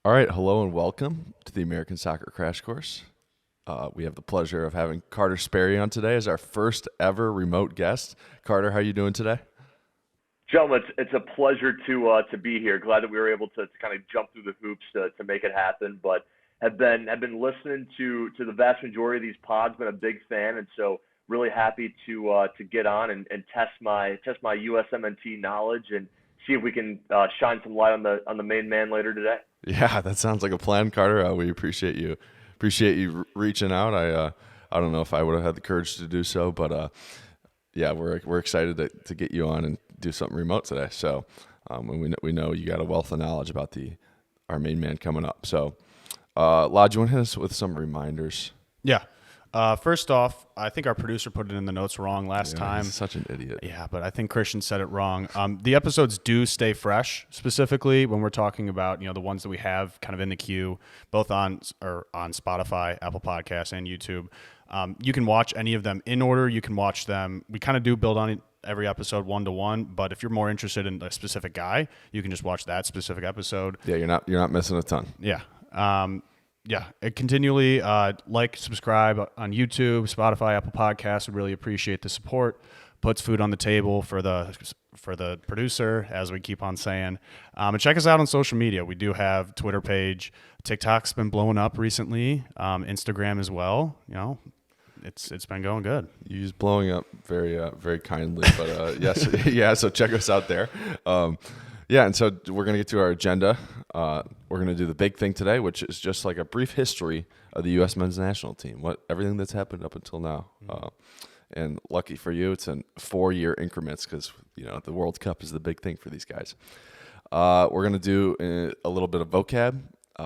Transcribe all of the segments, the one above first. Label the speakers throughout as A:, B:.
A: All right, hello and welcome to the American Soccer Crash Course. We have the pleasure of having Carter Spearry on today as our first ever remote guest. Carter, how are you doing today?
B: Gentlemen, it's a pleasure to be here. Glad that we were able to kind of jump through the hoops to make it happen. But have been listening to the vast majority of these pods. Been a big fan, and so really happy to get on and test my USMNT knowledge and see if we can shine some light on the main man later today.
A: Yeah, that sounds like a plan, Carter. We appreciate you reaching out. I don't know if I would have had the courage to do so, but yeah, we're excited to get you on and do something remote today. So we know you got a wealth of knowledge about our main man coming up. So Lodge, you want to hit us with some reminders?
C: Yeah. First off, I think our producer put it in the notes wrong last time.
A: He's such an idiot.
C: Yeah, but I think Christian said it wrong. The episodes do stay fresh, specifically when we're talking about the ones that we have kind of in the queue, both on Spotify, Apple Podcasts, and YouTube. You can watch any of them in order. You can watch them. We kind of do build on every episode 1-to-1, but if you're more interested in a specific guy, you can just watch that specific episode.
A: Yeah, you're not missing a ton.
C: Yeah. Yeah, continually subscribe on YouTube, Spotify, Apple Podcasts. Would really appreciate the support. Puts food on the table for the producer, as we keep on saying. And check us out on social media. We do have a Twitter page. TikTok's been blowing up recently. Instagram as well. It's been going good.
A: You use blowing up very very kindly, but yes, yeah. So check us out there. Yeah, and so we're going to get to our agenda. We're going to do the big thing today, which is just like a brief history of the U.S. men's national team, everything that's happened up until now. And lucky for you, it's in 4-year increments because the World Cup is the big thing for these guys. We're going to do a little bit of vocab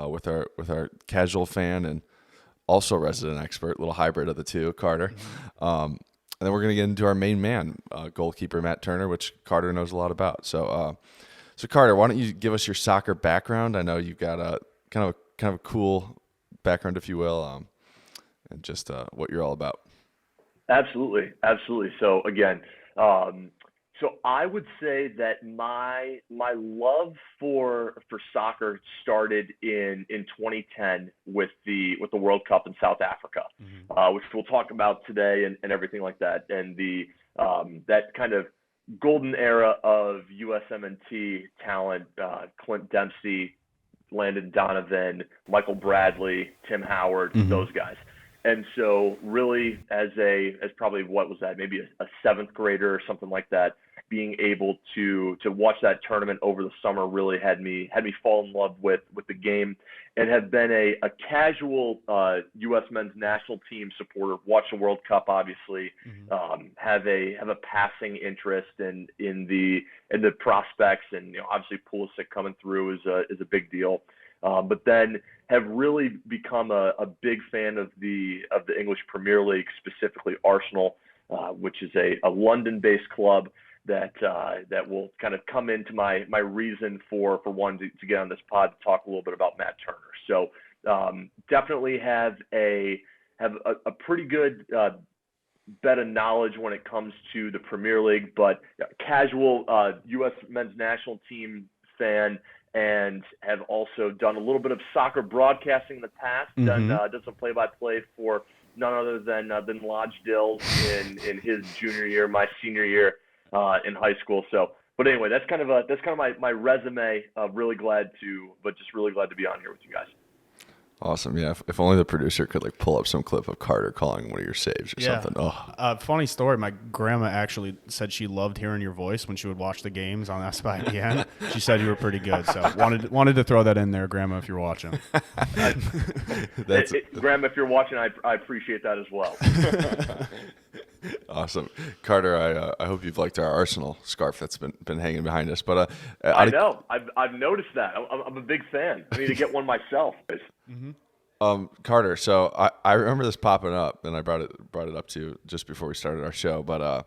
A: with our casual fan and also resident expert, little hybrid of the two, Carter. And then we're going to get into our main man, goalkeeper Matt Turner, which Carter knows a lot about. So Carter, why don't you give us your soccer background? I know you've got a kind of a cool background, if you will, and just what you're all about.
B: Absolutely. So again, so I would say that my love for soccer started in 2010 with the World Cup in South Africa, which we'll talk about today and everything like that, and the that kind of golden era of USMNT talent, Clint Dempsey, Landon Donovan, Michael Bradley, Tim Howard, those guys. And so really as probably, what was that, maybe a 7th grader or something like that, being able to watch that tournament over the summer really had me fall in love with the game, and have been a casual U.S. men's national team supporter. Watch the World Cup, obviously. Have a passing interest in the prospects, and obviously Pulisic coming through is a big deal. But then have really become a big fan of the English Premier League, specifically Arsenal, which is a London-based club that will kind of come into my reason for wanting to get on this pod to talk a little bit about Matt Turner. So definitely have a pretty good bit of knowledge when it comes to the Premier League, but casual U.S. men's national team fan, and have also done a little bit of soccer broadcasting in the past. Done some play-by-play for none other than Lodge Dils in his junior year, my senior year in high school. So, but anyway, that's kind of my resume. Really glad to be on here with you guys.
A: Awesome. Yeah. If only the producer could pull up some clip of Carter calling one of your saves or something. Oh,
C: funny story. My grandma actually said she loved hearing your voice when she would watch the games on SPN. She said you were pretty good. So wanted to throw that in there, Grandma, if you're watching.
B: Grandma, if you're watching, I appreciate that as well.
A: Awesome. Carter, I hope you've liked our Arsenal scarf that's been hanging behind us. But
B: I know. I've noticed that. I'm a big fan. I need to get one myself.
A: Carter, so I remember this popping up, and I brought it up to you just before we started our show. But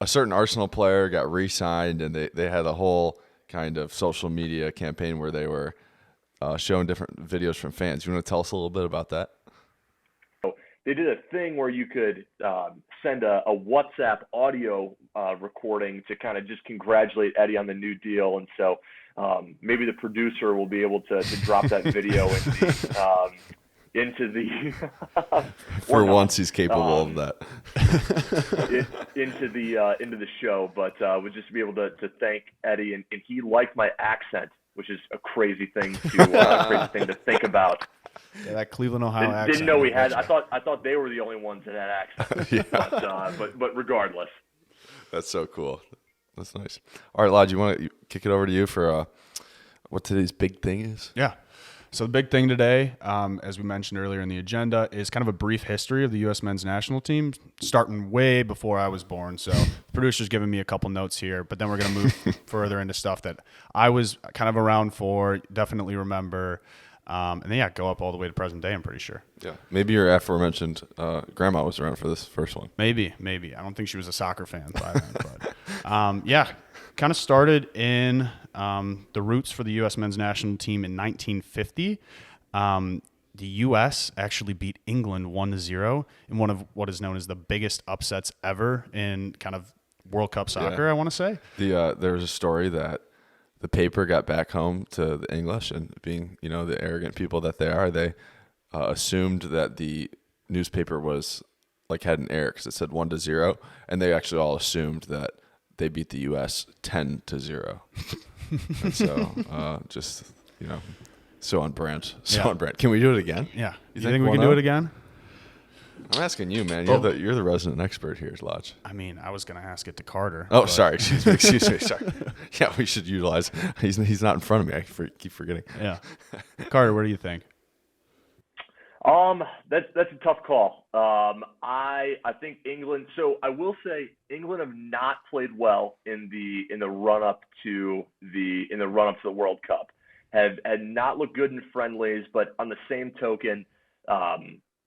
A: a certain Arsenal player got re-signed, and they had a whole kind of social media campaign where they were showing different videos from fans. You want to tell us a little bit about that?
B: did a thing where you could send a WhatsApp audio recording to kind of just congratulate Eddie on the new deal. And so maybe the producer will be able to drop that video into the
A: for once he's capable of that.
B: into the show, but would just be able to thank Eddie, and he liked my accent, which is a crazy thing to think about.
C: Yeah, that Cleveland, Ohio accent.
B: Didn't know we had. I thought they were the only ones that had accents. Yeah. But regardless.
A: That's so cool. That's nice. All right, Lodge, you want to kick it over to you for what today's big thing is?
C: Yeah. So the big thing today, as we mentioned earlier in the agenda, is kind of a brief history of the U.S. men's national team, starting way before I was born. So the producer's giving me a couple notes here, but then we're going to move further into stuff that I was kind of around for, definitely remember, and then, go up all the way to present day, I'm pretty sure.
A: Yeah. Maybe your aforementioned grandma was around for this first one.
C: Maybe. I don't think she was a soccer fan by then, but kind of started in the roots for the U.S. men's national team in 1950. The U.S. actually beat England 1-0 in one of what is known as the biggest upsets ever in kind of World Cup soccer, I want to say.
A: There was a story that the paper got back home to the English, and being, the arrogant people that they are, they assumed that the newspaper was had an error because it said 1-0, and they actually all assumed that they beat the U.S. 10-0. And so, so on brand. On brand. Can we do it again?
C: Yeah. You think we can do it again?
A: I'm asking you, man. You're the resident expert here, Lodge.
C: I mean, I was going to ask it to Carter.
A: Oh, sorry. Excuse me. Sorry. Yeah, we should utilize. He's not in front of me. I keep forgetting.
C: Yeah. Carter, what do you think?
B: That's a tough call. I think England. So I will say England have not played well in the run up to the World Cup. Had not looked good in friendlies, but on the same token,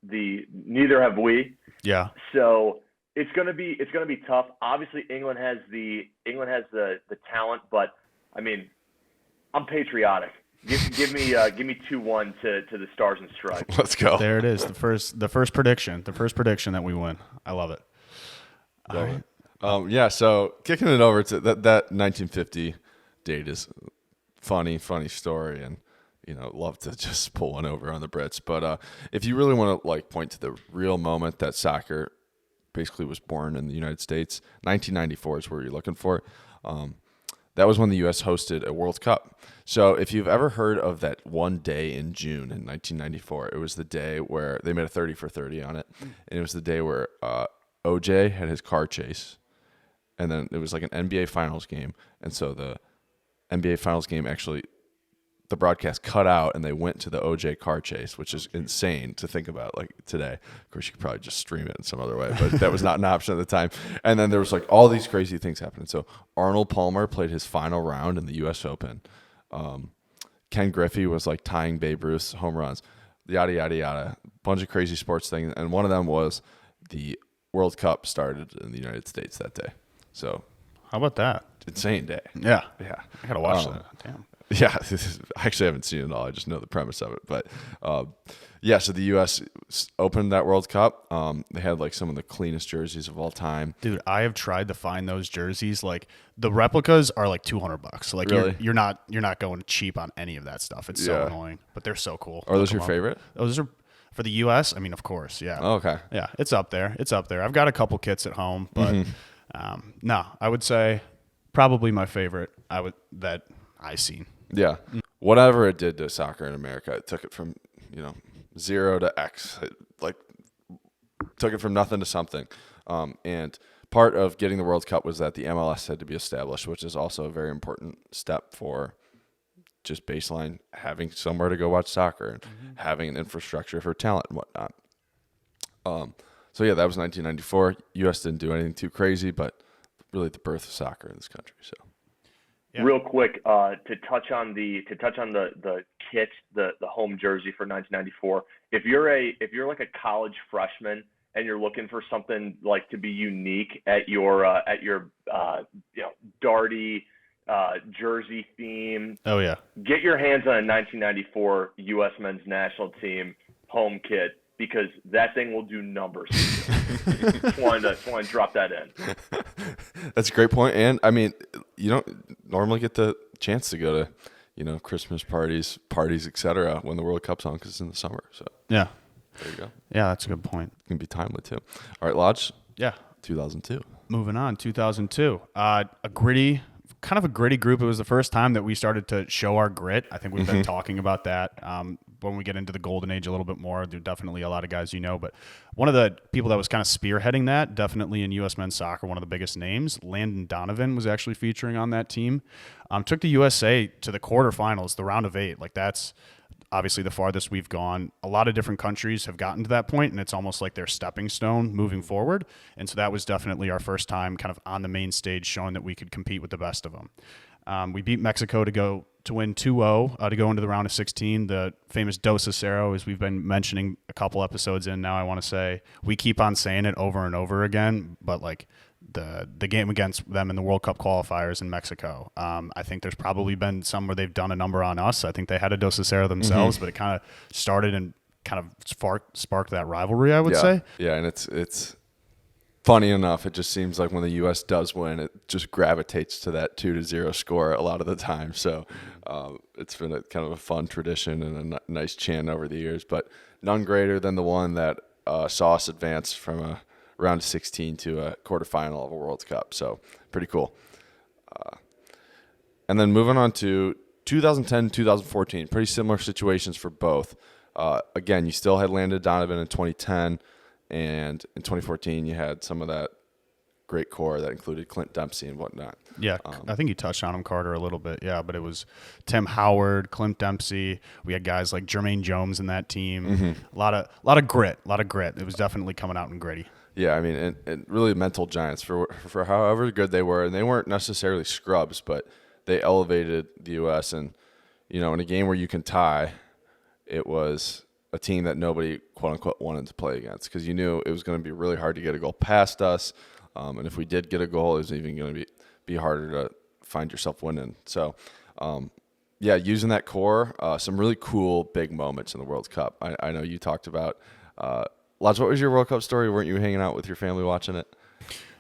B: neither have we.
C: Yeah.
B: So it's gonna be tough. Obviously, England has the talent, but I mean, I'm patriotic. Give me 2-1 to the Stars and Stripes.
A: Let's go.
C: There it is. The first prediction that we win. I love it. All right.
A: So kicking it over to that 1950 date is funny story, and love to just pull one over on the Brits. But if you really want to point to the real moment that soccer basically was born in the United States, 1994 is where you're looking for. That was when the U.S. hosted a World Cup. So if you've ever heard of that one day in June in 1994, it was the day where they made a 30 for 30 on it. And it was the day where OJ had his car chase. And then it was like an NBA Finals game. And so the NBA Finals game actually, the broadcast cut out and they went to the OJ car chase, which is insane to think about today. Of course, you could probably just stream it in some other way, but that was not an option at the time. And then there was all these crazy things happening. So Arnold Palmer played his final round in the U.S. Open. Ken Griffey was tying Babe Ruth's home runs, yada, yada, yada. Bunch of crazy sports things. And one of them was the World Cup started in the United States that day. So
C: how about that?
A: Insane day.
C: Yeah.
A: Yeah.
C: I got to watch that. Damn.
A: Yeah, I actually haven't seen it all. I just know the premise of it. But, so the U.S. opened that World Cup. They had, some of the cleanest jerseys of all time.
C: Dude, I have tried to find those jerseys. The replicas are $200.
A: Really?
C: You're not going cheap on any of that stuff. It's so annoying, but they're so cool.
A: Are those your favorite?
C: Those are for the U.S. I mean, of course, yeah.
A: Oh, okay.
C: Yeah, it's up there. I've got a couple kits at home, but no, I would say probably my favorite that I seen.
A: Yeah. Whatever it did to soccer in America, it took it from, 0 to X. It, took it from nothing to something. And part of getting the World Cup was that the MLS had to be established, which is also a very important step for just baseline having somewhere to go watch soccer and having an infrastructure for talent and whatnot. So that was 1994. U.S. didn't do anything too crazy, but really the birth of soccer in this country. So.
B: Yeah. Real quick, to touch on the kit, the home jersey for 1994. If you're like a college freshman and you're looking for something to be unique at your Darty jersey theme.
C: Oh yeah.
B: Get your hands on a 1994 U.S. men's national team home kit, because that thing will do numbers. Just wanted to drop that in.
A: That's a great point. And I mean, you don't normally get the chance to go to, Christmas parties, etc. when the World Cup's on because it's in the summer. So
C: Yeah.
A: there you go.
C: Yeah, that's a good point.
A: It can be timely too. All right, Lodge.
C: Yeah.
A: 2002.
C: Moving on, 2002. Kind of a gritty group. It was the first time that we started to show our grit. I think we've been talking about that. When we get into the golden age a little bit more, there are definitely a lot of guys but one of the people that was kind of spearheading that, definitely in U.S. men's soccer, one of the biggest names, Landon Donovan, was actually featuring on that team. Took the USA to the quarterfinals, the round of 8. Like, that's obviously the farthest we've gone. A lot of different countries have gotten to that point, and it's almost like their stepping stone moving forward. And so that was definitely our first time kind of on the main stage showing that we could compete with the best of them. We beat Mexico to win 2-0 to go into the round of 16. The famous Dos a Cero, as we've been mentioning a couple episodes in now, I want to say. We keep on saying it over and over again, but like the game against them in the World Cup qualifiers in Mexico, I think there's probably been some where they've done a number on us. I think they had a Dos a Cero themselves, but it kind of started and kind of sparked that rivalry, I would say.
A: Yeah, and it's funny enough, it just seems like when the U.S. does win, it just gravitates to that 2-0 score a lot of the time. So it's been a kind of a fun tradition and a nice chant over the years, but none greater than the one that saw us advance from a round of 16 to a quarterfinal of a World Cup. So pretty cool. And then moving on to 2010, 2014, pretty similar situations for both. Again, you still had Landon Donovan in 2010. And in 2014, you had some of that great core that included Clint Dempsey and whatnot.
C: Yeah, I think you touched on him, Carter, a little bit. Yeah, but it was Tim Howard, Clint Dempsey. We had guys like Jermaine Jones in that team. A lot of grit. It was definitely coming out in gritty.
A: Yeah, I mean, and really mental giants for however good they were. And they weren't necessarily scrubs, but they elevated the U.S. And, in a game where you can tie, it was a team that nobody, quote unquote, wanted to play against because you knew it was going to be really hard to get a goal past us. And if we did get a goal, it was even going to be harder to find yourself winning. So, using that core, some really cool big moments in the World Cup. I know you talked about. Lodge, what was your World Cup story? Weren't you hanging out with your family watching it?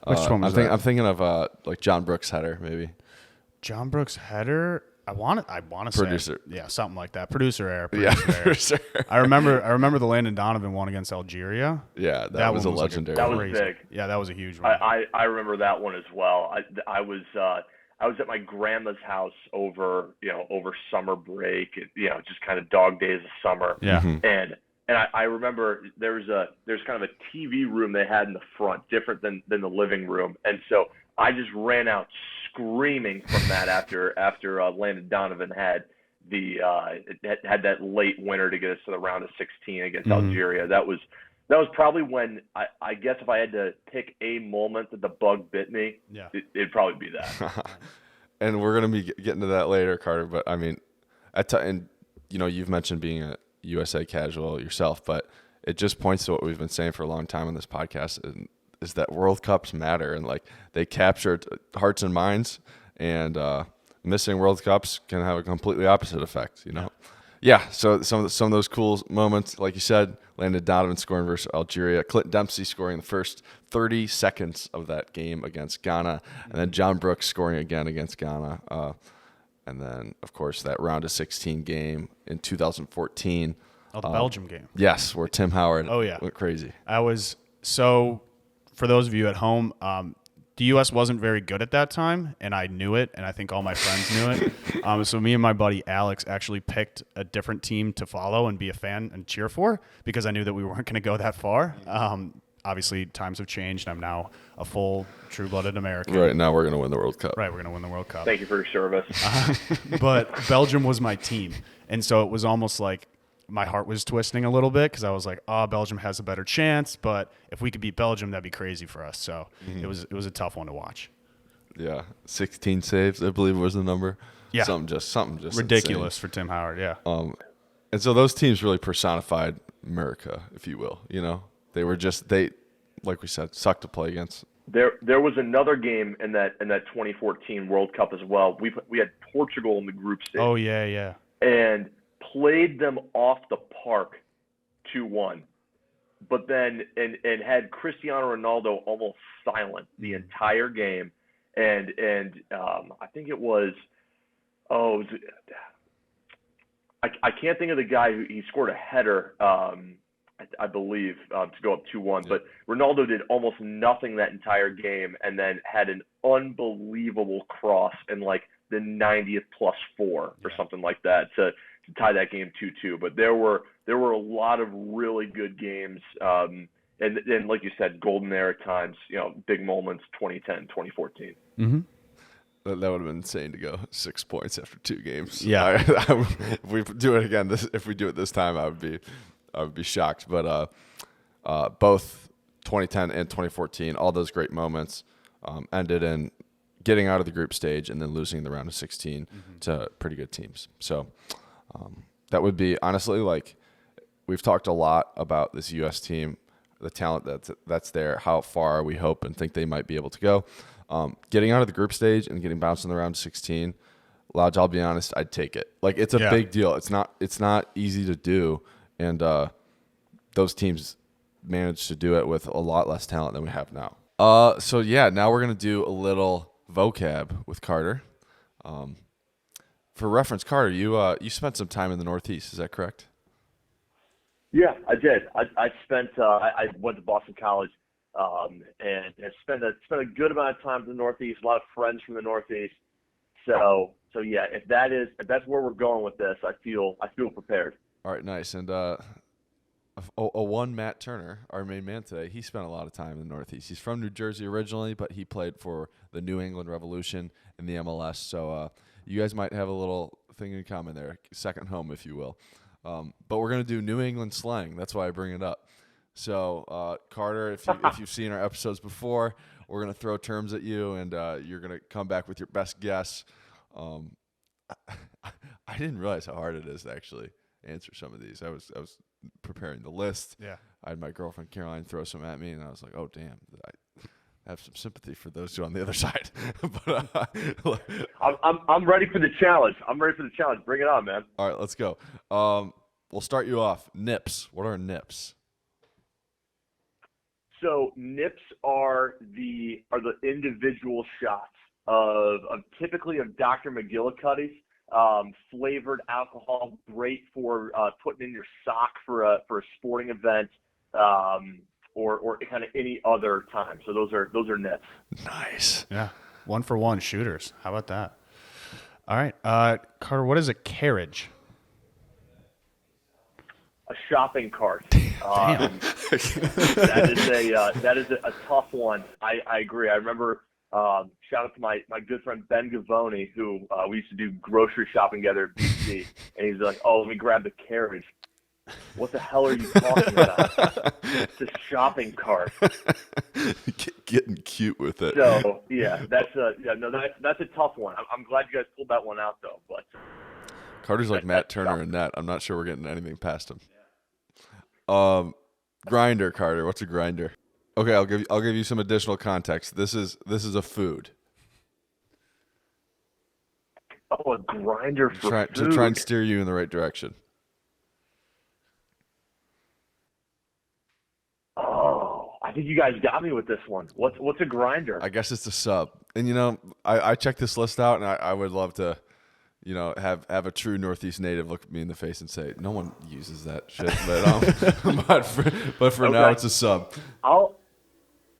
C: Which one was that?
A: I'm thinking of like John Brooks' header, maybe.
C: John Brooks' header. I want to say
A: producer.
C: Yeah, something like that. Producer error.
A: Producer error.
C: I remember the Landon Donovan one against Algeria.
A: Yeah, that was a legendary.
B: That was big.
C: Yeah, that was a huge one.
B: I remember that one as well. I was at my grandma's house over summer break, just kind of dog days of summer.
C: Yeah.
B: And I remember there's kind of a TV room they had in the front, different than the living room, and so I just ran out screaming from that after Landon Donovan had that late winner to get us to the round of 16 against Algeria. That was probably when I guess if I had to pick a moment that the bug bit me, it'd probably be that.
A: And we're gonna be getting to that later, Carter. But I mean, you've mentioned being a USA casual yourself, but it just points to what we've been saying for a long time on this podcast. And is that World Cups matter, and like they capture hearts and minds, and missing World Cups can have a completely opposite effect, Yeah, so some of those cool moments, like you said, Landon Donovan scoring versus Algeria, Clint Dempsey scoring the first 30 seconds of that game against Ghana, and then John Brooks scoring again against Ghana, and then of course that round of 16 game in 2014.
C: Oh, the Belgium game.
A: Yes, where Tim Howard went crazy.
C: For those of you at home, the U.S. wasn't very good at that time, and I knew it, and I think all my friends knew it. So me and my buddy Alex actually picked a different team to follow and be a fan and cheer for because I knew that we weren't going to go that far. Obviously, times have changed, and I'm now a full, true-blooded American.
A: Right, now we're going to win the World Cup.
C: Right, we're going to win the World Cup.
B: Thank you for your service.
C: But Belgium was my team, and so it was almost like my heart was twisting a little bit because I was like, Belgium has a better chance, but if we could beat Belgium, that'd be crazy for us. So it was a tough one to watch.
A: Yeah, 16 saves, I believe was the number.
C: Yeah,
A: something just
C: ridiculous
A: insane
C: for Tim Howard. Yeah.
A: And so those teams really personified America, if you will. They were like we said, sucked to play against.
B: There was another game in that 2014 World Cup as well. We had Portugal in the group stage.
C: Oh yeah.
B: And played them off the park 2-1. but then and had Cristiano Ronaldo almost silent the entire game, and I think it was I can't think of the guy who he scored a header. I believe, to go up 2-1. But Ronaldo did almost nothing that entire game and then had an unbelievable cross in like the 90th +4 or something like that to tie that game 2-2. But there were a lot of really good games. And like you said, golden era times, big moments, 2010, 2014.
C: Mm-hmm.
A: That would have been insane to go 6 points after 2 games.
C: Yeah.
A: If we do it again, if we do it this time, I would be shocked. But both 2010 and 2014, all those great moments ended in getting out of the group stage and then losing in the round of 16 to pretty good teams. So that would be, honestly, like, we've talked a lot about this U.S. team, the talent that's there, how far we hope and think they might be able to go. Getting out of the group stage and getting bounced in the round of 16, Lodge, I'll be honest, I'd take it. Like, it's a big deal. It's not easy to do. And those teams managed to do it with a lot less talent than we have now. Now we're going to do a little vocab with Carter. For reference, Carter, you spent some time in the Northeast. Is that correct?
B: Yeah, I did. I spent I went to Boston College and spent a good amount of time in the Northeast. A lot of friends from the Northeast. So yeah, if that's where we're going with this, I feel prepared.
A: All right, nice. And one Matt Turner, our main man today, he spent a lot of time in the Northeast. He's from New Jersey originally, but he played for the New England Revolution in the MLS. So you guys might have a little thing in common there, second home, if you will. But we're going to do New England slang. That's why I bring it up. So, Carter, if you've seen our episodes before, we're going to throw terms at you, and you're going to come back with your best guess. I didn't realize how hard it is to actually answer some of these. I was preparing the list.
C: Yeah.
A: I had my girlfriend Caroline throw some at me, and I was like, oh, damn. I have some sympathy for those two on the other side. But
B: I'm ready for the challenge. Bring it on, man.
A: All right, let's go. We'll start you off. Nips. What are nips?
B: So nips are the individual shots of typically of Dr. McGillicuddy's flavored alcohol, great for putting in your sock for a sporting event, or kind of any other time. So those are nips.
A: Nice.
C: Yeah. 1-for-1 shooters. How about that? All right. Carter, what is a carriage?
B: A shopping cart. That is a tough one. I agree. I remember, shout out to my good friend Ben Gavoni, who we used to do grocery shopping together at BC, and he's like, "Oh, let me grab the carriage." What the hell are you talking about? It's a shopping cart.
A: Getting cute with it.
B: So yeah, that's a tough one. I'm glad you guys pulled that one out though. But
A: Carter's like Matt Turner in that. I'm not sure we're getting anything past him. Grinder, Carter. What's a grinder? Okay, I'll give you some additional context. This is a food.
B: Oh, a grinder for food.
A: To try and steer you in the right direction.
B: Oh, I think you guys got me with this one. What's a grinder?
A: I guess it's a sub. And I checked this list out, and I would love to, have a true Northeast native look me in the face and say, no one uses that shit. But for now, it's a sub.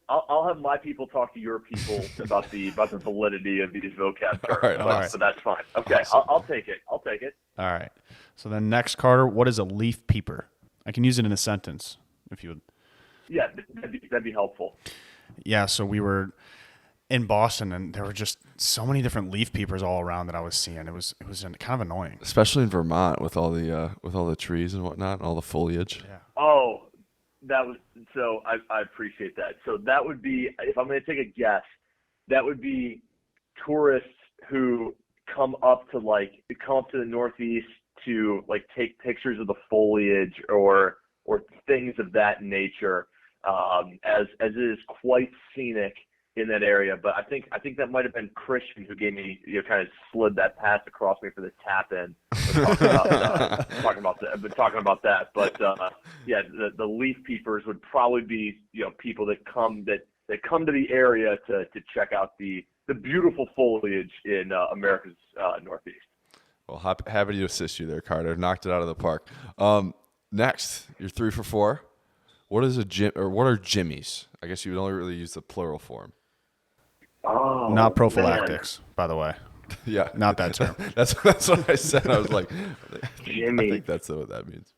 B: I'll have my people talk to your people about the validity of these vocab terms.
A: All right.
B: So that's fine. Okay, awesome. I'll take it. All
C: right. So then next, Carter, what is a leaf peeper? I can use it in a sentence if you would.
B: Yeah, that'd be helpful.
C: Yeah, so we were in Boston, and there were just so many different leaf peepers all around that I was seeing. It was kind of annoying,
A: especially in Vermont with all the trees and whatnot, and all the foliage.
C: Yeah.
B: Oh, that was so. I appreciate that. So that would be, if I'm going to take a guess, that would be tourists who come up to the Northeast to take pictures of the foliage or things of that nature, as it is quite scenic in that area. But I think that might have been Christian who gave me, kind of slid that pass across me for the tap in. Talking about that. But the leaf peepers would probably be people that come to the area to check out the beautiful foliage in America's Northeast.
A: Well, happy to assist you there, Carter. Knocked it out of the park. Next, you're 3 for 4. What is what are jimmies? I guess you would only really use the plural form.
B: Oh,
C: not prophylactics, by the way.
A: Yeah,
C: not that term.
A: that's what I said. I was like,
B: Jimmy.
A: I think that's what that means.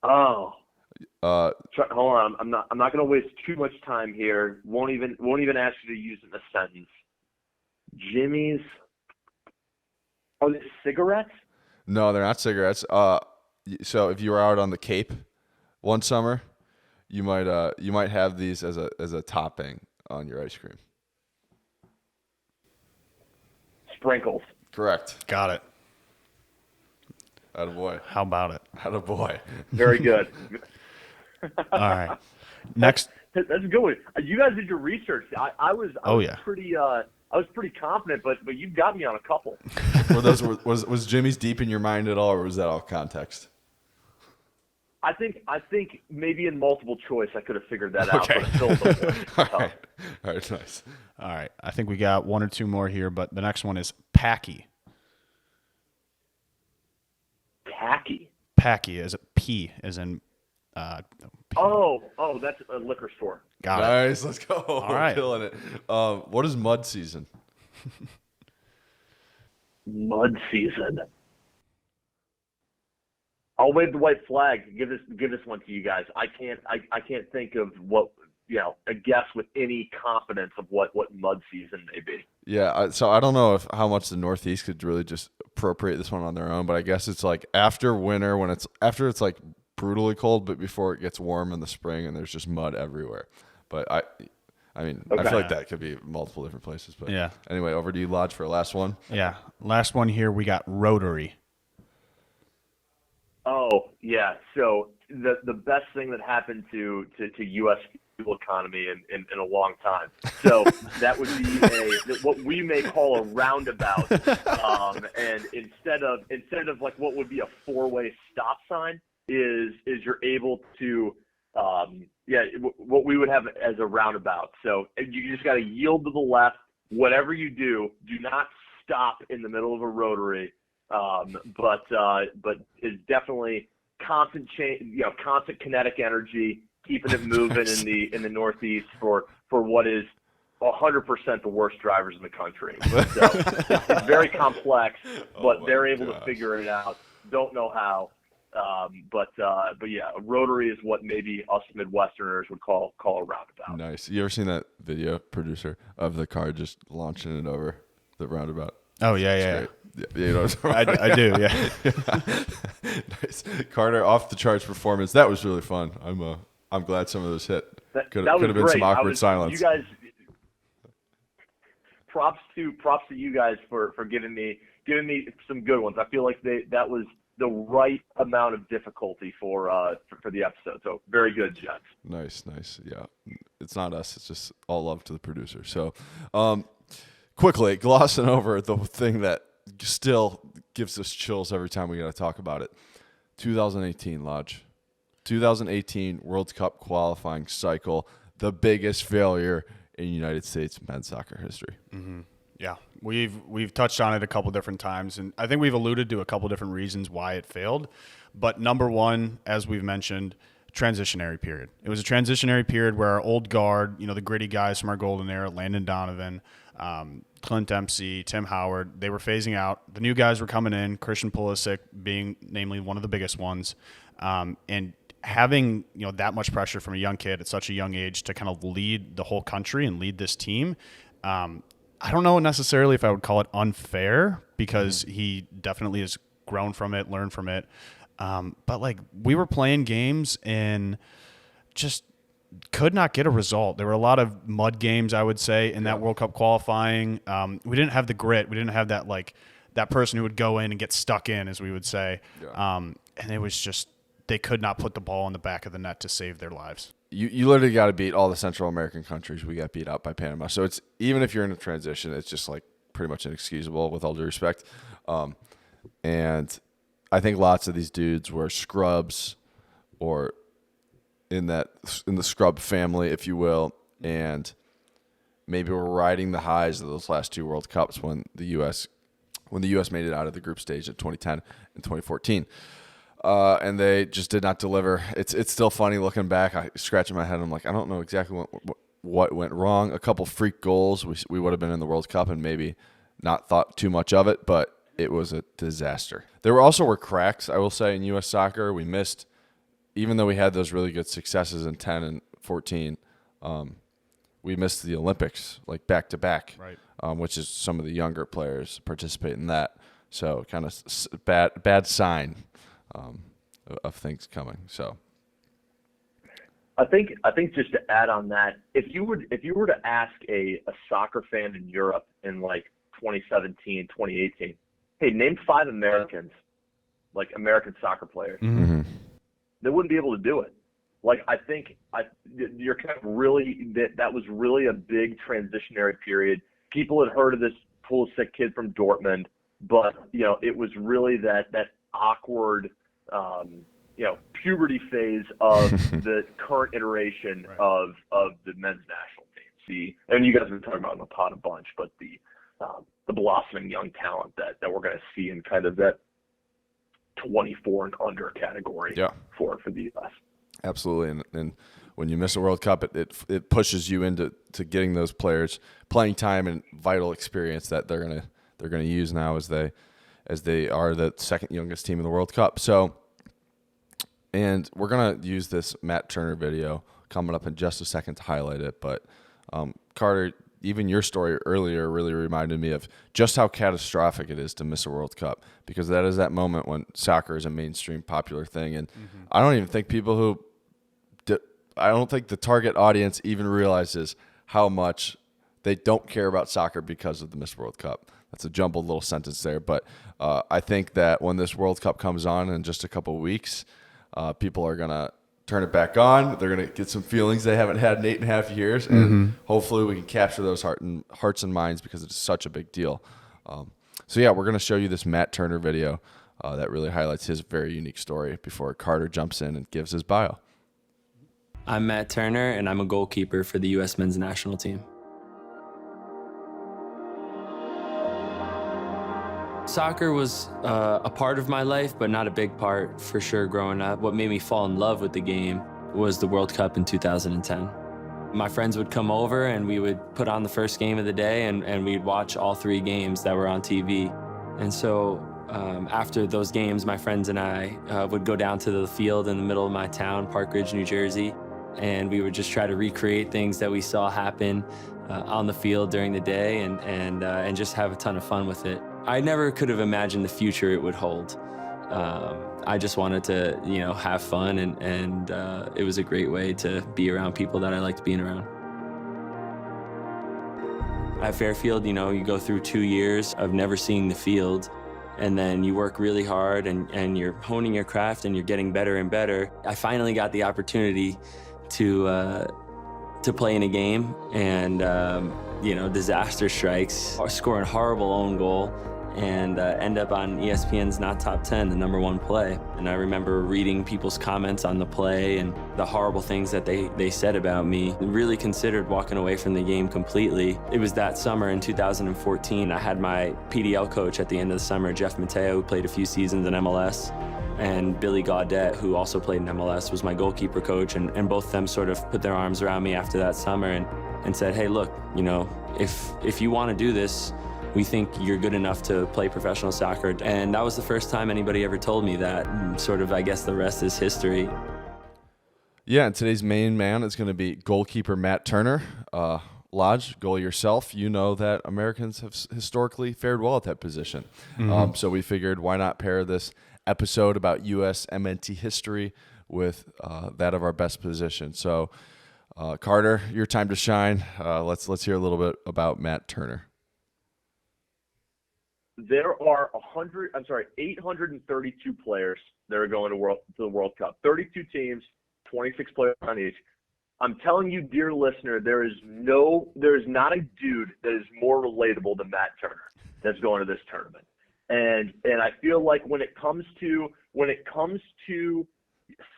B: Oh. Hold on. I'm not going to waste too much time here. Won't even ask you to use it in a sentence. Jimmy's. Are they cigarettes?
A: No, they're not cigarettes. So if you were out on the Cape one summer, you might have these as a topping on your ice cream.
B: Sprinkles.
A: Correct.
C: Got it.
A: Attaboy.
C: How about it?
A: Attaboy.
B: Very good.
C: All right. Next.
B: That's a good one. You guys did your research. I was pretty confident, but you've got me on a couple.
A: Was Jimmy's deep in your mind at all, or was that all context?
B: I think maybe in multiple choice I could have figured that out.
C: Okay.
B: But it's still
A: All right, nice.
C: All right. I think we got one or two more here, but the next one is packy.
B: Tacky.
C: Packy is a P, as in. P.
B: Oh, that's a liquor store.
C: Got
A: Nice, let's go.
C: All right.
A: Killing it. What is mud season?
B: Mud season. I'll wave the white flag. Give this one to you guys. I can't think of what a guess with any confidence of what mud season may be.
A: Yeah, so I don't know how much the Northeast could really just appropriate this one on their own, but I guess it's like after winter after it's like brutally cold, but before it gets warm in the spring and there's just mud everywhere. But I mean, okay. I feel like that could be multiple different places. But
C: yeah.
A: Anyway, over to you, Lodge, for a last one.
C: Yeah, last one here. We got rotary.
B: Oh yeah. So the best thing that happened to U.S. fuel economy in a long time. So that would be what we may call a roundabout. And instead of like what would be a 4-way stop sign is you're able to what we would have as a roundabout. So you just got to yield to the left. Whatever you do not stop in the middle of a rotary. But it's definitely constant kinetic energy, keeping it moving in the Northeast for what is 100% the worst drivers in the country. So it's very complex, but they're able to figure it out. Don't know how. But yeah, a rotary is what maybe us Midwesterners would call a roundabout.
A: Nice. You ever seen that video, producer, of the car just launching it over the roundabout?
C: Oh yeah.
A: Yeah, you know what I'm
C: I do, yeah.
A: Nice. Carter, off the charts performance. That was really fun. I'm glad some of those hit. Could have been
B: great.
A: some awkward silence.
B: You guys, props to you guys for giving me some good ones. I feel like that was the right amount of difficulty for the episode. So very good, gents.
A: Nice. Yeah, it's not us. It's just all love to the producer. So, quickly glossing over the thing that still gives us chills every time we got to talk about it. 2018 Lodge. 2018 World Cup qualifying cycle, the biggest failure in United States men's soccer history.
C: Mm-hmm. Yeah, we've touched on it a couple different times, and I think we've alluded to a couple different reasons why it failed. But number one, as we've mentioned, transitionary period. It was a transitionary period where our old guard, the gritty guys from our golden era, Landon Donovan, Clint Dempsey, Tim Howard, they were phasing out. The new guys were coming in, Christian Pulisic being namely one of the biggest ones, and having that much pressure from a young kid at such a young age to kind of lead the whole country and lead this team. I don't know necessarily if I would call it unfair, because he definitely has grown from it, learned from it. But like, we were playing games and just could not get a result. There were a lot of mud games, I would say, in that World Cup qualifying. We didn't have the grit. We didn't have that, like, that person who would go in and get stuck in, as we would say. Yeah. And it was just, they could not put the ball in the back of the net to save their lives.
A: you literally got to beat all the Central American countries. We got beat out by Panama. So it's even if you're in a transition, it's just like pretty much inexcusable with all due respect. And I think lots of these dudes were scrubs or in the scrub family, if you will, and maybe we're riding the highs of those last two World Cups when the U.S. made it out of the group stage in 2010 and 2014. And they just did not deliver. It's still funny looking back. I scratching my head. I'm like, I don't know exactly what went wrong. A couple freak goals. We would have been in the World Cup and maybe not thought too much of it, but it was a disaster. There also were cracks, I will say, in U.S. soccer. We missed, even though we had those really good successes in 10 and 14, we missed the Olympics, like back-to-back,
C: right.
A: Which is some of the younger players participate in that. So kind of bad sign of things coming. So
B: I think just to add on that, if you were to ask a soccer fan in Europe in like 2017, 2018, hey, name 5 Americans, like American soccer players, they wouldn't be able to do it. Like, I think you're kind of really that was really a big transitionary period. People had heard of this Pulisic kid from Dortmund, but it was really that awkward puberty phase of the current iteration of the men's national team. And you guys have been talking about in the pod a bunch, but the blossoming young talent that we're going to see in kind of that 24 and under category for the U.S.
A: Absolutely, and when you miss a World Cup, it pushes you into getting those players playing time and vital experience that they're gonna use now as they are the second youngest team in the World Cup. So, and we're gonna use this Matt Turner video coming up in just a second to highlight it. But Carter, even your story earlier really reminded me of just how catastrophic it is to miss a World Cup, because that is that moment when soccer is a mainstream popular thing, and I don't even think I don't think the target audience even realizes how much they don't care about soccer because of the missed World Cup. That's a jumbled little sentence there, but I think that when this World Cup comes on in just a couple of weeks, people are going to turn it back on. They're going to get some feelings they haven't had in 8.5 years, and hopefully we can capture those hearts and minds because it's such a big deal. So yeah, we're going to show you this Matt Turner video that really highlights his very unique story before Carter jumps in and gives his bio.
D: I'm Matt Turner, and I'm a goalkeeper for the U.S. men's national team. Soccer was a part of my life, but not a big part for sure growing up. What made me fall in love with the game was the World Cup in 2010. My friends would come over and we would put on the first game of the day and we'd watch all 3 games that were on TV. And so after those games, my friends and I would go down to the field in the middle of my town, Park Ridge, New Jersey, and we would just try to recreate things that we saw happen on the field during the day and just have a ton of fun with it. I never could have imagined the future it would hold. I just wanted to, have fun, and it was a great way to be around people that I liked being around. At Fairfield, you go through 2 years of never seeing the field, and then you work really hard and you're honing your craft and you're getting better and better. I finally got the opportunity to play in a game, and disaster strikes, score a horrible own goal, and end up on ESPN's Not Top 10, the #1 play. And I remember reading people's comments on the play and the horrible things that they said about me. I really considered walking away from the game completely. It was that summer in 2014. I had my PDL coach at the end of the summer, Jeff Mateo, who played a few seasons in MLS, and Billy Gaudette, who also played in MLS, was my goalkeeper coach, and both of them sort of put their arms around me after that summer and said, hey, look, if you want to do this, we think you're good enough to play professional soccer. And that was the first time anybody ever told me that. And sort of, I guess the rest is history.
A: Yeah, and today's main man is going to be goalkeeper Matt Turner. Lodge, goalie yourself, you know that Americans have historically fared well at that position. So we figured, why not pair this episode about USMNT history with that of our best position. So, Carter, your time to shine. Let's hear a little bit about Matt Turner.
B: There are 832 players that are going to the World Cup. 32 teams, 26 players on each. I'm telling you, dear listener, there is not a dude that is more relatable than Matt Turner that's going to this tournament. And I feel like when it comes to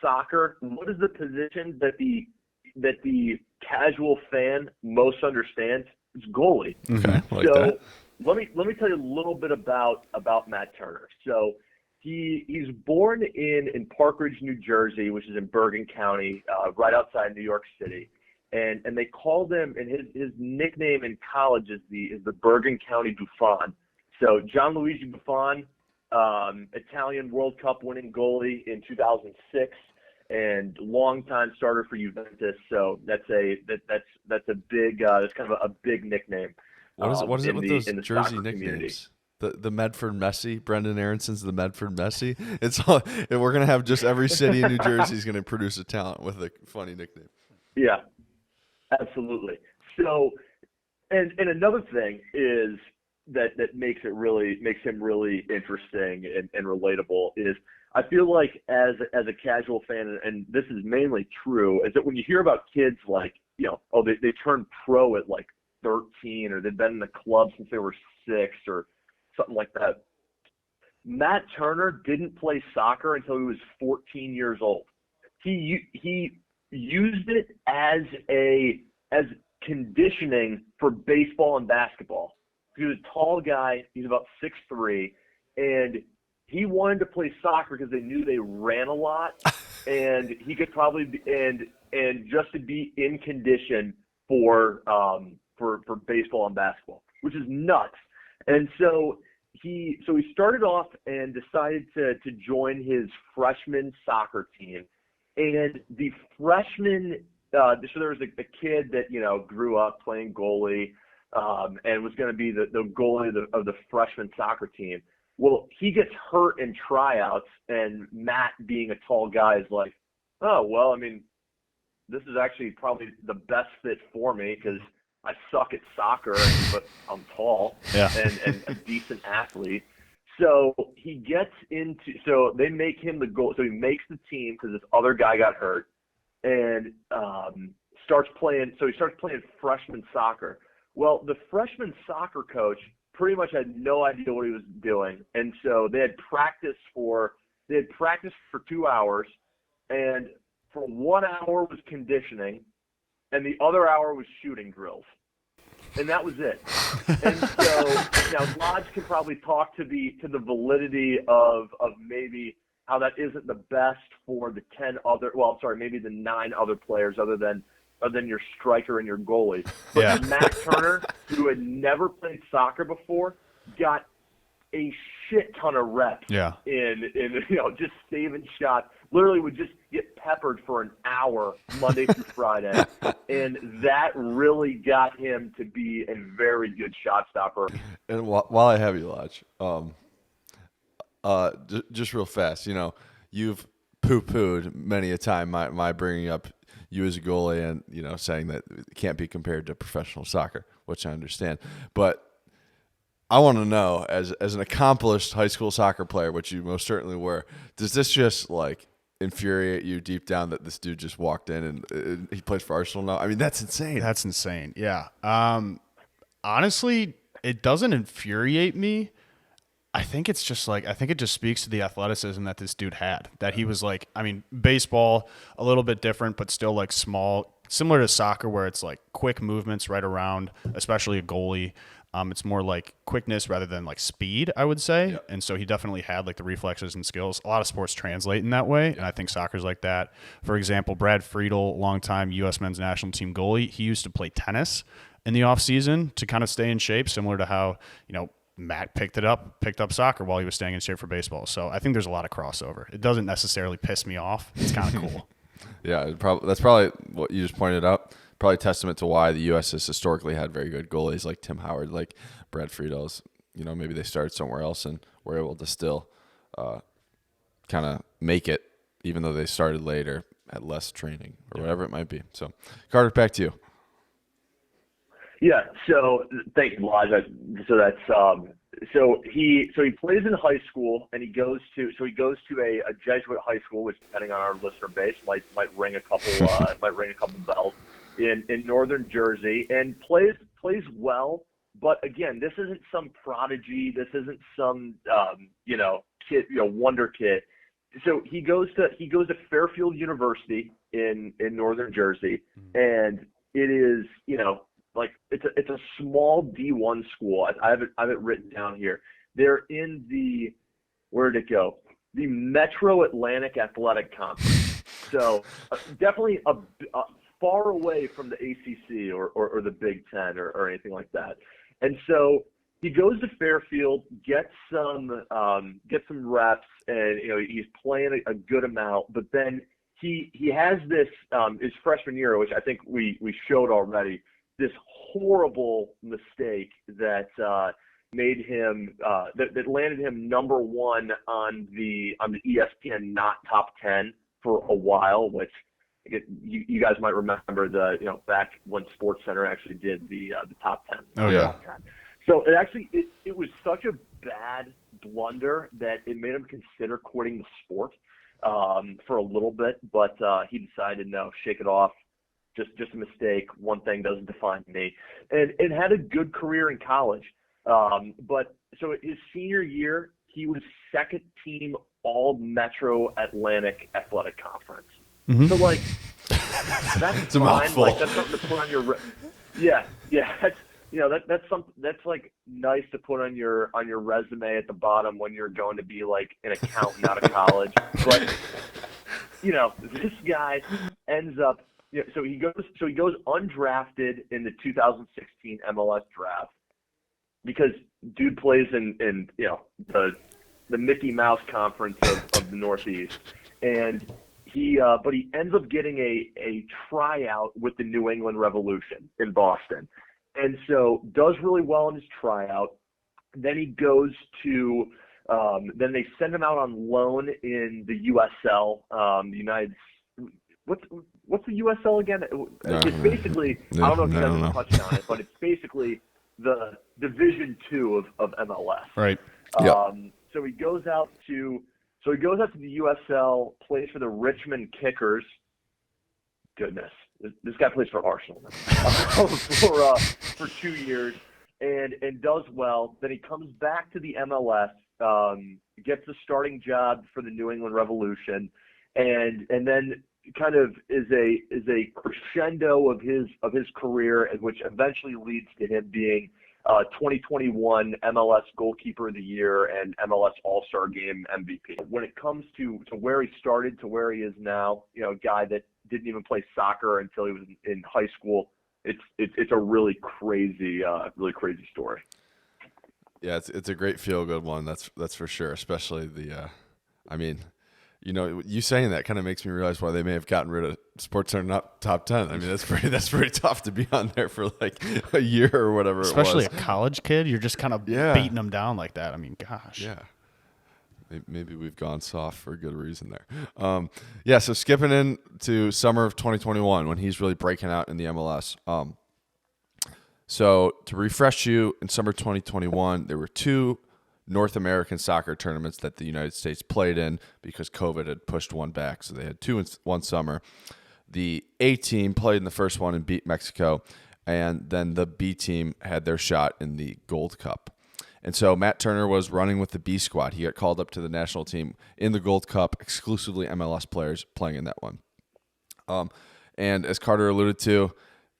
B: soccer, what is the position that the casual fan most understands? It's goalie.
A: Okay, like
B: so
A: that.
B: let me tell you a little bit about Matt Turner. So he's born in Park Ridge, New Jersey, which is in Bergen County, right outside New York City. And they called him, and his nickname in college is the Bergen County Buffon. So Gianluigi Buffon, Italian World Cup winning goalie in 2006, and longtime starter for Juventus. So that's kind of a big nickname.
A: What is it with those
B: in the
A: Jersey
B: soccer
A: nicknames?
B: community.
A: The Medford Messi, Brendan Aronson's the Medford Messi. It's all, and we're gonna have just every city in New Jersey is gonna produce a talent with a funny nickname.
B: Yeah, absolutely. So, and another thing is that makes him really interesting and relatable is I feel like as a casual fan, and this is mainly true, is that when you hear about kids like, they turned pro at like 13, or they've been in the club since they were 6 or something like that. Matt Turner didn't play soccer until he was 14 years old. He used it as conditioning for baseball and basketball. He was a tall guy. He's about 6'3", and he wanted to play soccer because they knew they ran a lot, and he could probably and just to be in condition for baseball and basketball, which is nuts. And so he started off and decided to join his freshman soccer team. And the freshman, so there was a kid that, grew up playing goalie and was going to be the goalie of the freshman soccer team. Well, he gets hurt in tryouts, and Matt, being a tall guy, is like, oh, well, I mean, this is actually probably the best fit for me because I suck at soccer, but I'm tall and a decent athlete. So he gets so they make him the goal. So he makes the team because this other guy got hurt, and starts playing. So he starts playing freshman soccer. Well, the freshman soccer coach pretty much had no idea what he was doing, and so they had practice for 2 hours, and for 1 hour was conditioning, and the other hour was shooting drills. And that was it. And so now Lodge can probably talk to the validity of maybe how that isn't the best for the maybe the 9 other players other than your striker and your goalie. But Matt Turner, who had never played soccer before, got a shit ton of reps in just saving shots. Literally would just get peppered for an hour Monday through Friday, and that really got him to be a very good shot stopper.
A: And while I have you, Lodge, just real fast, you've poo-pooed many a time my bringing up you as a goalie and saying that it can't be compared to professional soccer, which I understand, but I want to know, as an accomplished high school soccer player, which you most certainly were, does this just infuriate you deep down that this dude just walked in and he plays for Arsenal now? I mean, that's insane.
C: That's insane. Yeah. Honestly, it doesn't infuriate me. I think it's just I think it just speaks to the athleticism that this dude had, that he was baseball, a little bit different, but still small, similar to soccer where it's quick movements right around, especially a goalie. It's more quickness rather than speed, I would say. Yep. And so he definitely had the reflexes and skills. A lot of sports translate in that way, and I think soccer's like that. For example, Brad Friedel, longtime U.S. men's national team goalie, he used to play tennis in the off season to kind of stay in shape, similar to how Matt picked up soccer while he was staying in shape for baseball. So I think there's a lot of crossover. It doesn't necessarily piss me off. It's kind of cool.
A: Yeah, that's probably what you just pointed out. Probably testament to why the U.S. has historically had very good goalies like Tim Howard, like Brad Friedel's. Maybe they started somewhere else and were able to still kind of make it, even though they started later at less training or whatever it might be. So, Carter, back to you.
B: Yeah. So, thank you, Lodge. So that's So he plays in high school, and he goes to a Jesuit high school, which, depending on our listener base, might ring a couple bells in northern Jersey, and plays well. But again, this isn't some prodigy. This isn't some kid, wonder kid. So he goes to Fairfield University in northern Jersey, and it is it's a small D1 school. I have it written down here. They're in the, where did it go? The Metro Atlantic Athletic Conference. So definitely a far away from the ACC or the Big Ten or anything like that. And so he goes to Fairfield, gets some reps, and he's playing a good amount. But then he has this his freshman year, which I think we showed already, this horrible mistake that made him that landed him number 1 on the ESPN not top 10 for a while, which you guys might remember back when SportsCenter actually did the top 10.
C: Oh yeah.
B: So it was such a bad blunder that it made him consider quitting the sport for a little bit, but he decided no, shake it off. Just a mistake. One thing doesn't define me, and had a good career in college. But so his senior year, he was second team All Metro Atlantic Athletic Conference.
C: Mm-hmm.
B: So that's
A: it's a
B: fine.
A: mouthful.
B: That's something to put on your that's like nice to put on your resume at the bottom when you're going to be like an accountant out of college. But this guy ends up. Yeah, so he goes undrafted in the 2016 MLS draft because dude plays in the Mickey Mouse Conference of the Northeast, and he ends up getting a tryout with the New England Revolution in Boston, and so does really well in his tryout. Then he goes to then they send him out on loan in the USL, the United. What's the USL again? It's basically, I don't know if you guys have touched on it, but it's basically the Division 2 of MLS.
C: Right.
B: So he goes out to the USL, plays for the Richmond Kickers. Goodness, this guy plays for Arsenal for 2 years and does well. Then he comes back to the MLS, gets a starting job for the New England Revolution, and then kind of is a crescendo of his career, which eventually leads to him being 2021 MLS Goalkeeper of the Year and MLS All-Star Game MVP. When it comes to where he started to where he is now, a guy that didn't even play soccer until he was in high school, it's a really crazy story.
A: Yeah, it's a great feel-good one. That's for sure. Especially you saying that kind of makes me realize why they may have gotten rid of SportsCenter not top 10. I mean, that's pretty tough to be on there for like a year or whatever.
C: Especially
A: it was.
C: A college kid, you're just kind of beating them down like that. I mean, gosh.
A: Yeah. Maybe we've gone soft for a good reason there. So skipping into summer of 2021 when he's really breaking out in the MLS. So to refresh you, in summer 2021, there were 2 North American soccer tournaments that the United States played in because COVID had pushed one back. So they had 2 in one summer. The A team played in the first one and beat Mexico, and then the B team had their shot in the Gold Cup. And so Matt Turner was running with the B squad. He got called up to the national team in the Gold Cup, exclusively MLS players playing in that one. And as Carter alluded to,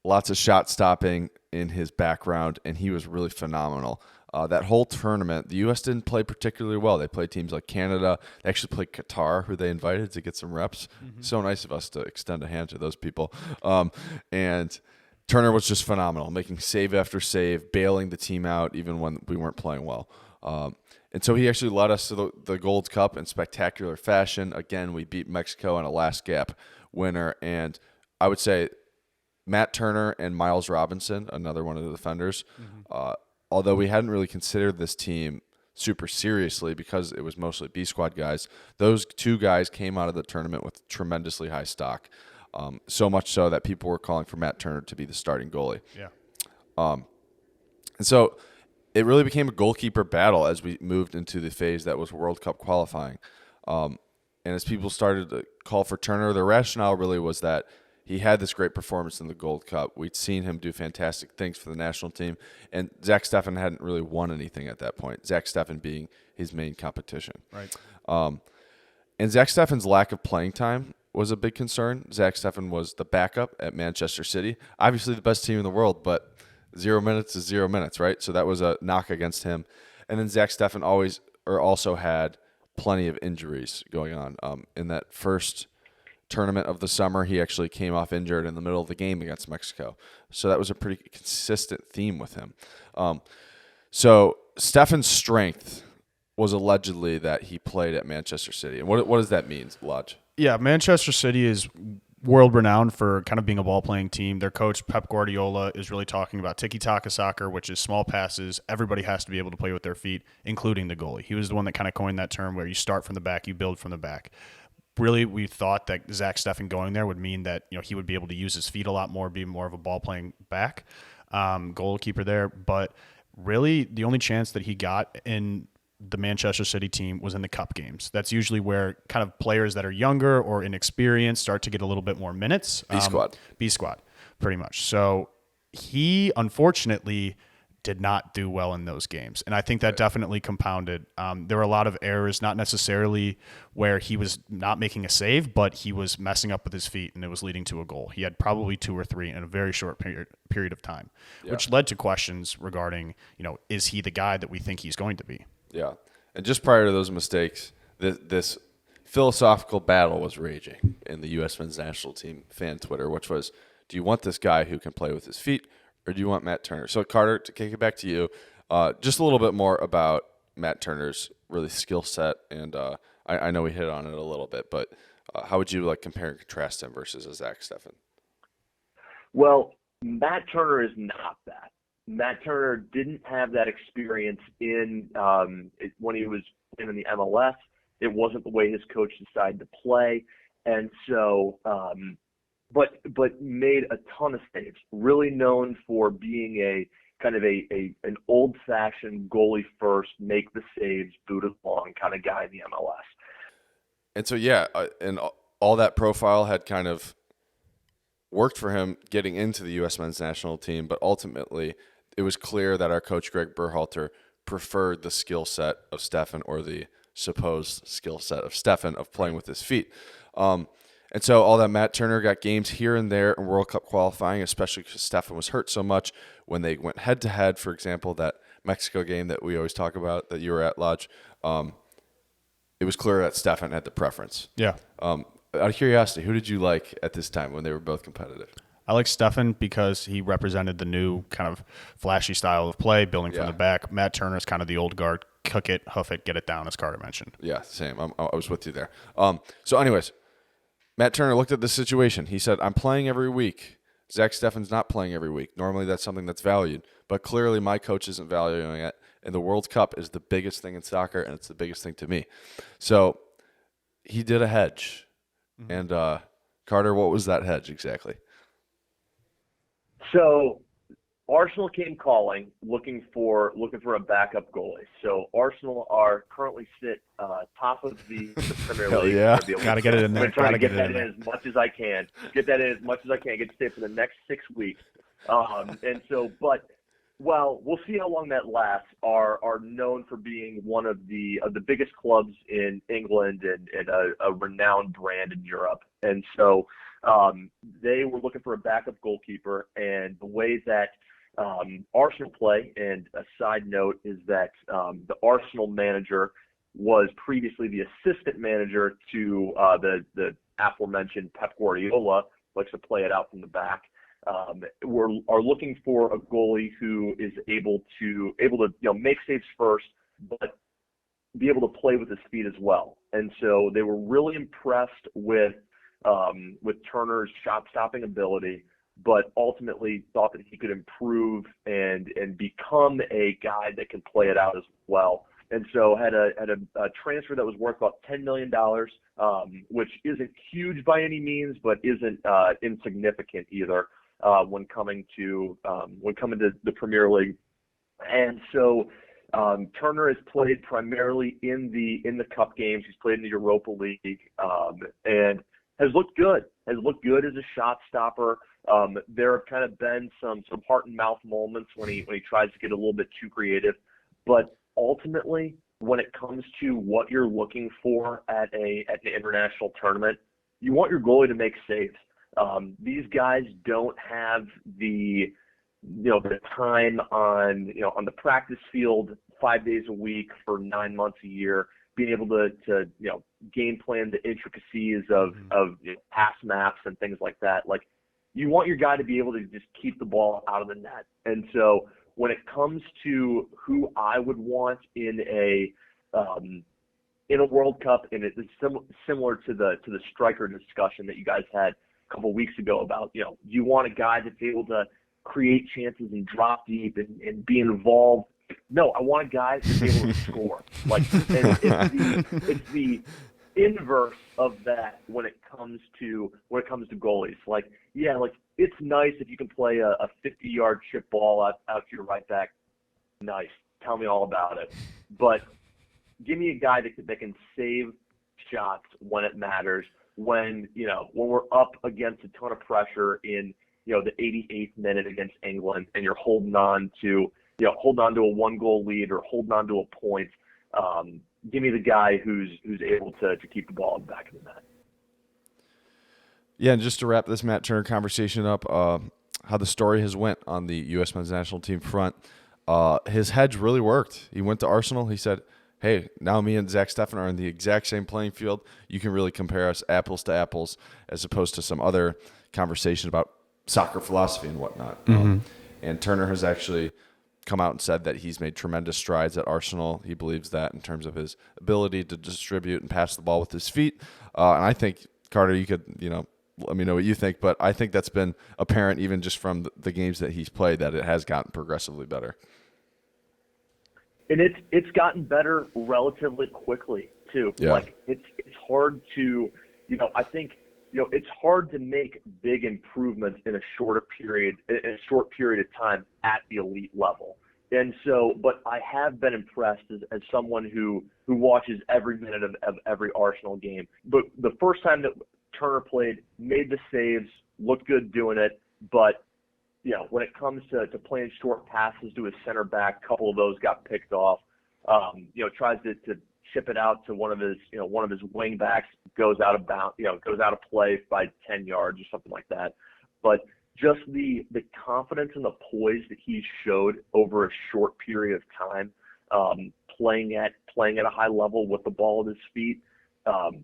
A: lots of shot stopping in his background, and he was really phenomenal. That whole tournament, the U.S. didn't play particularly well. They played teams like Canada. They actually played Qatar, who they invited to get some reps. Mm-hmm. So nice of us to extend a hand to those people. And Turner was just phenomenal, making save after save, bailing the team out even when we weren't playing well. And so he actually led us to the Gold Cup in spectacular fashion. Again, we beat Mexico in a last gap winner. And I would say Matt Turner and Miles Robinson, another one of the defenders, although we hadn't really considered this team super seriously because it was mostly B squad guys, those 2 guys came out of the tournament with tremendously high stock. So much so that people were calling for Matt Turner to be the starting goalie.
C: Yeah.
A: And so it really became a goalkeeper battle as we moved into the phase that was World Cup qualifying. And as people started to call for Turner, the rationale really was that he had this great performance in the Gold Cup. We'd seen him do fantastic things for the national team, and Zach Steffen hadn't really won anything at that point, Zach Steffen being his main competition.
C: Right.
A: And Zach Steffen's lack of playing time was a big concern. Zach Steffen was the backup at Manchester City, obviously the best team in the world, but 0 minutes is 0 minutes, right? So that was a knock against him. And then Zach Steffen also had plenty of injuries going on. In that first tournament of the summer, he actually came off injured in the middle of the game against Mexico. So that was a pretty consistent theme with him. So Steffen's strength was allegedly that he played at Manchester City. And what does that mean, Lodge?
C: Yeah, Manchester City is world renowned for kind of being a ball playing team. Their coach, Pep Guardiola, is really talking about tiki-taka soccer, which is small passes. Everybody has to be able to play with their feet, including the goalie. He was the one that kind of coined that term where you start from the back, you build from the back. Really, we thought that Zach Steffen going there would mean that he would be able to use his feet a lot more, be more of a ball playing back goalkeeper there. But really, the only chance that he got in the Manchester City team was in the cup games. That's usually where kind of players that are younger or inexperienced start to get a little bit more minutes. B squad, pretty much. So he unfortunately did not do well in those games. And I think that definitely compounded. There were a lot of errors, not necessarily where he was not making a save, but he was messing up with his feet and it was leading to a goal. He had probably 2 or 3 in a very short period of time, which led to questions regarding, is he the guy that we think he's going to be?
A: Yeah. And just prior to those mistakes, this philosophical battle was raging in the U.S. men's national team fan Twitter, which was, do you want this guy who can play with his feet, or do you want Matt Turner? So, Carter, to kick it back to you, just a little bit more about Matt Turner's really skill set. And I know we hit on it a little bit, but how would you compare and contrast him versus a Zach Steffen?
B: Well, Matt Turner is not that. Matt Turner didn't have that experience when he was in the MLS. It wasn't the way his coach decided to play, and so, but made a ton of saves. Really known for being a kind of an old-fashioned goalie first, make the saves, boot it along kind of guy in the MLS.
A: And so, and all that profile had kind of worked for him getting into the U.S. men's national team, but ultimately it was clear that our coach, Greg Berhalter, preferred the skill set of Steffen, or the supposed skill set of Steffen, of playing with his feet. And so all that Matt Turner got games here and there in World Cup qualifying, especially because Steffen was hurt so much. When they went head-to-head, for example, that Mexico game that we always talk about that you were at, Lodge, it was clear that Steffen had the preference.
C: Yeah.
A: Out of curiosity, who did you like at this time when they were both competitive?
C: I like Steffen because he represented the new kind of flashy style of play, building from the back. Matt Turner is kind of the old guard, cook it, hoof it, get it down, as Carter mentioned.
A: Yeah, same. I was with you there. So anyways, Matt Turner looked at the situation. He said, I'm playing every week. Zach Steffen's not playing every week. Normally that's something that's valued, but clearly my coach isn't valuing it, and the World Cup is the biggest thing in soccer, and it's the biggest thing to me. So he did a hedge. Mm-hmm. And Carter, what was that hedge exactly?
B: So Arsenal came calling, looking for a backup goalie. So Arsenal are currently sit top of the Premier League.
A: Yeah,
C: got to get it in there.
B: I'm trying to get that in as much as I can. Get to stay for the next 6 weeks. And so, but we'll see how long that lasts. Are known for being one of the biggest clubs in England and a renowned brand in Europe. And so they were looking for a backup goalkeeper, and the way that Arsenal play, and a side note is that the Arsenal manager was previously the assistant manager to the aforementioned Pep Guardiola, likes to play it out from the back. Are looking for a goalie who is able to make saves first, but be able to play with his feet as well. And so they were really impressed with Turner's shot stopping ability, but ultimately thought that he could improve and become a guy that can play it out as well. And so had a transfer that was worth about $10 million, which isn't huge by any means, but isn't insignificant either when coming to the Premier League. And so Turner has played primarily in the Cup games. He's played in the Europa League and has looked good. Has looked good as a shot stopper. There have kind of been some heart and mouth moments when he tries to get a little bit too creative, but ultimately, when it comes to what you're looking for at an international tournament, you want your goalie to make saves. These guys don't have the time on the practice field 5 days a week for 9 months a year, being able to game plan the intricacies of pass maps and things like that. Like, you want your guy to be able to just keep the ball out of the net. And so when it comes to who I would want in a World Cup, and it's similar to the striker discussion that you guys had a couple of weeks ago about, you want a guy that's able to create chances and drop deep and be involved. No, I want a guy that's able to score. Like, and it's the inverse of that when it comes to goalies. Like, yeah, like, it's nice if you can play a 50-yard chip ball out to your right back. Nice. Tell me all about it. But give me a guy that can save shots when it matters, when we're up against a ton of pressure in the 88th minute against England, and you're holding on to a 1-goal lead or holding on to a point. Give me the guy who's able to keep the ball in the back of the net.
A: Yeah, and just to wrap this Matt Turner conversation up, how the story has went on the U.S. men's national team front, his hedge really worked. He went to Arsenal. He said, hey, now me and Zach Steffen are in the exact same playing field. You can really compare us apples to apples, as opposed to some other conversation about soccer philosophy and whatnot. And Turner has actually come out and said that he's made tremendous strides at Arsenal. He believes that in terms of his ability to distribute and pass the ball with his feet. And I think, Carter, you could, let me know what you think, but I think that's been apparent even just from the games that he's played, that it has gotten progressively better.
B: And it's gotten better relatively quickly too.
A: Yeah.
B: Like, it's hard to, I think, it's hard to make big improvements in a short period of time at the elite level. And so, but I have been impressed as someone who watches every minute of every Arsenal game. But the first time that Turner played, made the saves, looked good doing it, but when it comes to playing short passes to his center back, a couple of those got picked off. Tries to chip it out to one of his wing backs, goes out of play by 10 yards or something like that. But just the confidence and the poise that he showed over a short period of time, playing at a high level with the ball at his feet,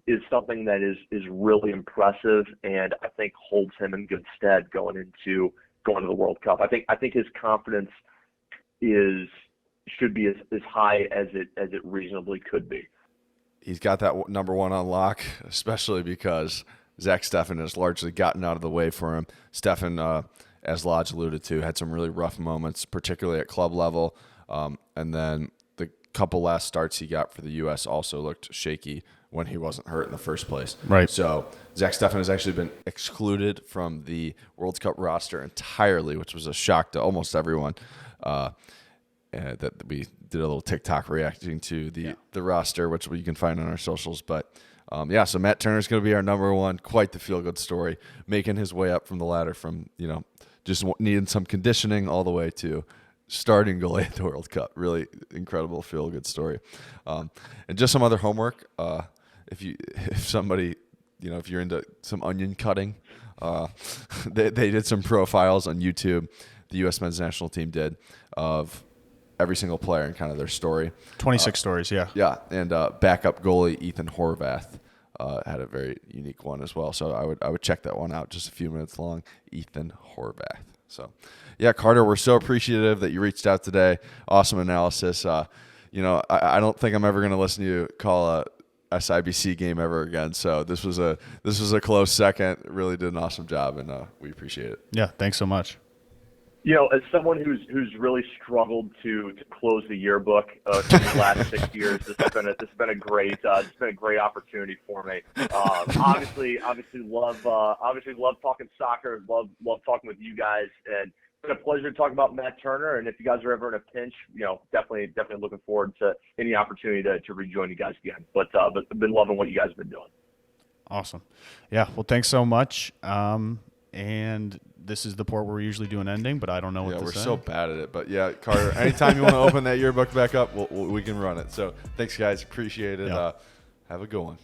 B: is something that is really impressive, and I think holds him in good stead going to the World Cup. I think his confidence should be as high as it reasonably could be.
A: He's got that number one on lock, especially because Zach Steffen has largely gotten out of the way for him. Steffen, as Lodge alluded to, had some really rough moments, particularly at club level. And then the couple last starts he got for the U.S. also looked shaky when he wasn't hurt in the first place.
C: Right.
A: So Zach Steffen has actually been excluded from the World Cup roster entirely, which was a shock to almost everyone. That we did a little TikTok reacting to the roster, which you can find on our socials. But so Matt Turner's going to be our number one. Quite the feel-good story, making his way up from the ladder from just needing some conditioning all the way to starting goalie at the World Cup. Really incredible feel-good story. And just some other homework. If you're into some onion cutting, they did some profiles on YouTube. The U.S. men's national team did of every single player and kind of their story.
C: 26 stories, yeah.
A: Yeah, and backup goalie Ethan Horvath had a very unique one as well. So I would check that one out, just a few minutes long. Ethan Horvath. So, yeah, Carter, we're so appreciative that you reached out today. Awesome analysis. I don't think I'm ever going to listen to you call a SIBC game ever again. So this was a close second. Really did an awesome job, and we appreciate it.
C: Yeah, thanks so much.
B: As someone who's really struggled to close the yearbook for the last 6 years, this has been a great opportunity for me. Obviously love talking soccer. Love talking with you guys, and been a pleasure to talk about Matt Turner. And if you guys are ever in a pinch, definitely looking forward to any opportunity to rejoin you guys again. But I've been loving what you guys have been doing.
C: Awesome. Yeah. Well, thanks so much. And this is the part where we usually do an ending, but I don't know what to say.
A: We're so bad at it. But yeah, Carter, anytime you want to open that yearbook back up, we can run it. So thanks, guys. Appreciate it.
C: Yeah.
A: Have a good one.